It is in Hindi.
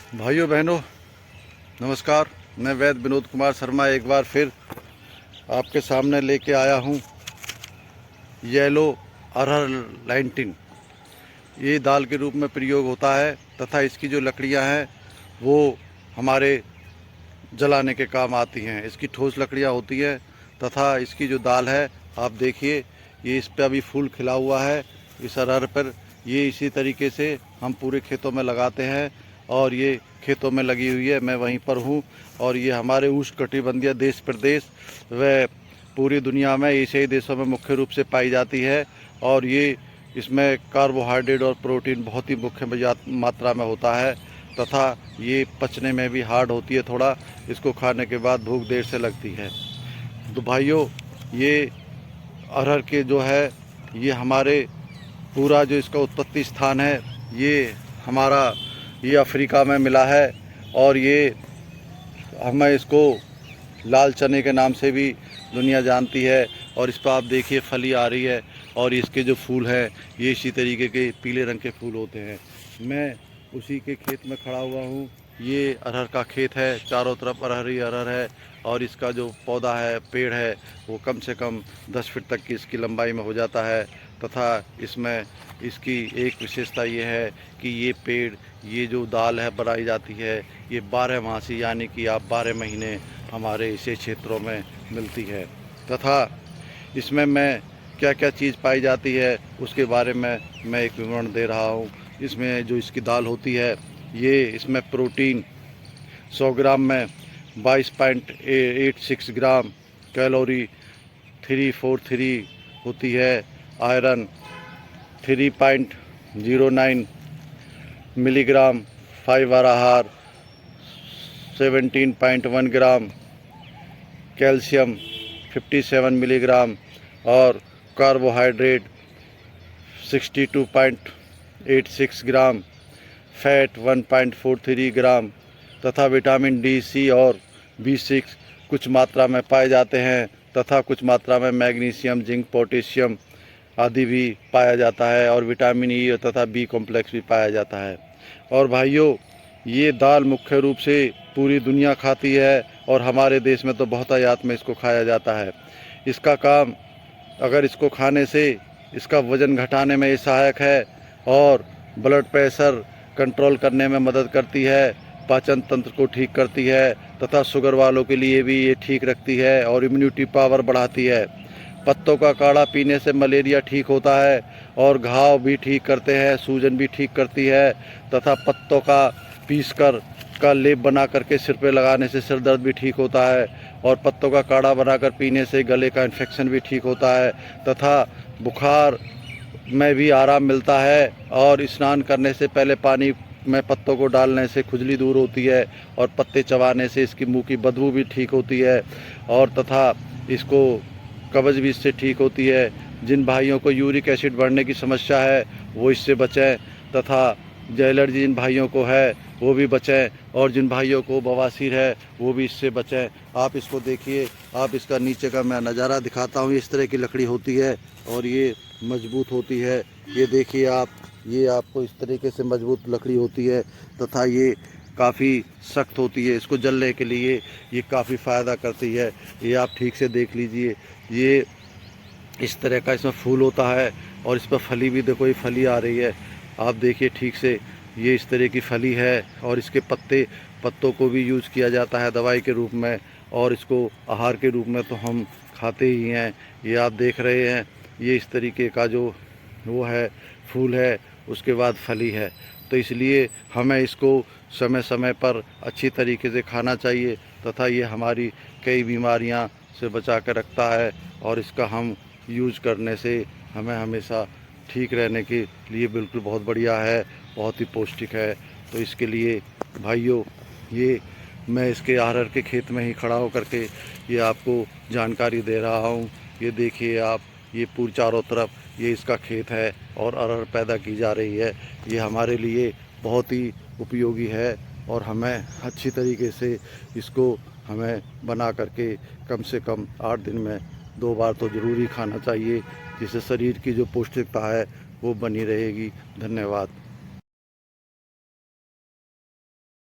भाइयों बहनों नमस्कार। मैं वैद्य विनोद कुमार शर्मा एक बार फिर आपके सामने लेके आया हूँ येलो अरहर लैंटिन। ये दाल के रूप में प्रयोग होता है तथा इसकी जो लकड़ियाँ हैं वो हमारे जलाने के काम आती हैं। इसकी ठोस लकड़ियाँ होती हैं तथा इसकी जो दाल है आप देखिए, ये इस पर अभी फूल खिला हुआ है इस अरहर पर। ये इसी तरीके से हम पूरे खेतों में लगाते हैं और ये खेतों में लगी हुई है। मैं वहीं पर हूँ और ये हमारे उष्णकटिबंधीय देश प्रदेश व पूरी दुनिया में एशियाई देशों में मुख्य रूप से पाई जाती है। और ये इसमें कार्बोहाइड्रेट और प्रोटीन बहुत ही मुख्य मात्रा में होता है तथा ये पचने में भी हार्ड होती है थोड़ा। इसको खाने के बाद भूख देर से लगती है। तो भाइयों, ये अरहर के जो है ये हमारे पूरा जो इसका उत्पत्ति स्थान है ये अफ्रीका में मिला है। और ये हमें इसको लाल चने के नाम से भी दुनिया जानती है। और इस पर आप देखिए फली आ रही है और इसके जो फूल हैं ये इसी तरीके के पीले रंग के फूल होते हैं। मैं उसी के खेत में खड़ा हुआ हूँ। ये अरहर का खेत है, चारों तरफ अरहर ही अरहर है और इसका जो पौधा है, पेड़ है, वो कम से कम 10 फीट तक की इसकी लंबाई में हो जाता है। तथा इसमें इसकी एक विशेषता ये है कि ये पेड़, ये जो दाल है बनाई जाती है, ये 12 मासी यानी कि आप 12 महीने हमारे इसे क्षेत्रों में मिलती है। तथा इसमें मैं क्या क्या चीज़ पाई जाती है उसके बारे में मैं एक विवरण दे रहा हूँ। इसमें जो इसकी दाल होती है ये इसमें प्रोटीन 100 ग्राम में 22.86 ग्राम, कैलोरी 343 होती है, आयरन 3.09 मिलीग्राम, फाइबर आहार 17.1 ग्राम, कैल्शियम 57 मिलीग्राम और कार्बोहाइड्रेट 62.86 ग्राम, फैट 1.43 ग्राम तथा विटामिन डी, सी और B6 कुछ मात्रा में पाए जाते हैं। तथा कुछ मात्रा में मैग्नीशियम, जिंक, पोटेशियम आदि भी पाया जाता है और विटामिन ई तथा बी कॉम्प्लेक्स भी पाया जाता है। और भाइयों, ये दाल मुख्य रूप से पूरी दुनिया खाती है और हमारे देश में तो बहुतायत में इसको खाया जाता है। इसका काम, अगर इसको खाने से इसका वज़न घटाने में ये सहायक है और ब्लड प्रेशर कंट्रोल करने में मदद करती है, पाचन तंत्र को ठीक करती है तथा शुगर वालों के लिए भी ये ठीक रखती है और इम्यूनिटी पावर बढ़ाती है। पत्तों का काढ़ा पीने से मलेरिया ठीक होता है और घाव भी ठीक करते हैं, सूजन भी ठीक करती है तथा पत्तों का पीसकर का लेप बना करके सिर पे लगाने से सिर दर्द भी ठीक होता है और पत्तों का काढ़ा बनाकर पीने से गले का इन्फेक्शन भी ठीक होता है तथा बुखार में भी आराम मिलता है। और स्नान करने से पहले पानी में पत्तों को डालने से खुजली दूर होती है और पत्ते चबाने से इसकी मुंह की बदबू भी ठीक होती है और तथा इसको कब्ज भी इससे ठीक होती है। जिन भाइयों को यूरिक एसिड बढ़ने की समस्या है वो इससे बचें तथा एलर्जी जिन भाइयों को है वो भी बचें और जिन भाइयों को बवासीर है वो भी इससे बचें। आप इसको देखिए, आप इसका नीचे का मैं नज़ारा दिखाता हूँ। इस तरह की लकड़ी होती है और ये मजबूत होती है। ये देखिए आप, ये आपको इस तरीके से मजबूत लकड़ी होती है तथा ये काफ़ी सख्त होती है। इसको जलने के लिए ये काफ़ी फ़ायदा करती है। ये आप ठीक से देख लीजिए, ये इस तरह का इसमें फूल होता है और इस पर फली भी देखो, ये फली आ रही है, आप देखिए ठीक से, ये इस तरह की फली है। और इसके पत्तों को भी यूज़ किया जाता है दवाई के रूप में और इसको आहार के रूप में तो हम खाते ही हैं। ये आप देख रहे हैं, ये इस तरीके का जो वो है फूल है, उसके बाद फली है। तो इसलिए हमें इसको समय समय पर अच्छी तरीके से खाना चाहिए तथा ये हमारी कई बीमारियां से बचा कर रखता है और इसका हम यूज़ करने से हमें हमेशा ठीक रहने के लिए बिल्कुल बहुत बढ़िया है, बहुत ही पौष्टिक है। तो इसके लिए भाइयों, ये मैं इसके अरहर के खेत में ही खड़ा होकर के ये आपको जानकारी दे रहा हूँ। ये देखिए आप, ये पूरी चारों तरफ ये इसका खेत है और अरहर पैदा की जा रही है। ये हमारे लिए बहुत ही उपयोगी है और हमें अच्छी तरीके से इसको हमें बना करके कम से कम 8 दिन में 2 बार तो ज़रूर ही खाना चाहिए, जिससे शरीर की जो पौष्टिकता है वो बनी रहेगी। धन्यवाद।